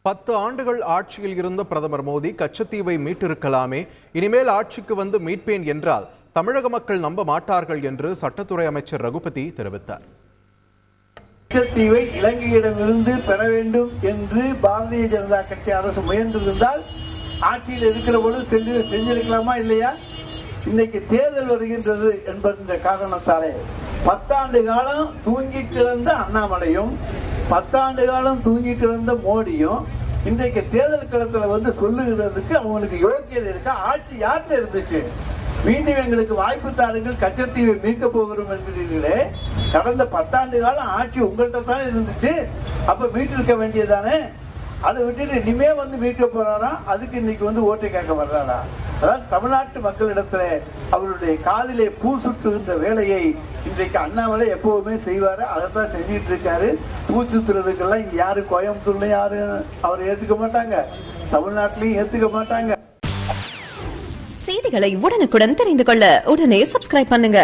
10 ஆண்டுகள் ஆட்சியில் இருந்த பிரதமர் மோடி கச்சத்தீவை மீட்டிருக்கலாமே, இனிமேல் ஆட்சிக்கு வந்து மீட்பேன் என்றால் தமிழக மக்கள் நம்ப மாட்டார்கள் என்று சட்டத்துறை அமைச்சர் ரகுபதி தெரிவித்தார். கச்சத்தீவை இலங்கையிடமிருந்து பெற வேண்டும் என்று பாரதிய ஜனதா கட்சி அரசு முயன்றிருந்தால் ஆட்சியில் இருக்கிற பொழுது செஞ்சிருக்கலாமா இல்லையா? இன்னைக்கு தேர்தல் வருகின்றது என்பது இந்த காரணத்தாலே 10 ஆண்டு காலம் தூங்கி கிடந்த அண்ணாமலையும் 10 ஆண்டு காலம் தூங்கி கிடந்த மோடியும் இன்றைக்கு தேர்தல் களத்துல வந்து சொல்லுகிறதுக்கு அவங்களுக்கு யோக்கியதை இருக்கா? ஆட்சி யார்கிட்ட இருந்துச்சு? மீண்டும் எங்களுக்கு வாய்ப்பு தாருங்கள், கச்சத்தீவை மீட்க போகிறோம் என்கிறீர்களே. கடந்த 10 ஆண்டு காலம் ஆட்சி உங்கள்கிட்ட தான் இருந்துச்சு, அப்ப மீட்டிருக்க வேண்டியதானே? அதை விட்டுட்டு இனிமே வந்து மீட்க போறாரா? அதுக்கு இன்னைக்கு வந்து ஓட்டை கேட்க வர்றாரா? அதாவது தமிழ்நாட்டு மக்களிடத்துல அவருடைய காலிலே பூ சுற்றுகின்ற வேலையை இன்றைக்கு அண்ணாமலை எப்பவுமே செய்வாரு. அதைத்தான் செஞ்சிட்டு இருக்காரு. பூ சுத்துறதுக்கெல்லாம் இங்க யாரு கோயம்புத்தூர்ல யாரும் அவரை ஏத்துக்க மாட்டாங்க, தமிழ்நாட்டிலையும் ஏத்துக்க மாட்டாங்க. செய்திகளை உடனுக்குடன் தெரிந்து கொள்ள உடனே சப்ஸ்கிரைப் பண்ணுங்க.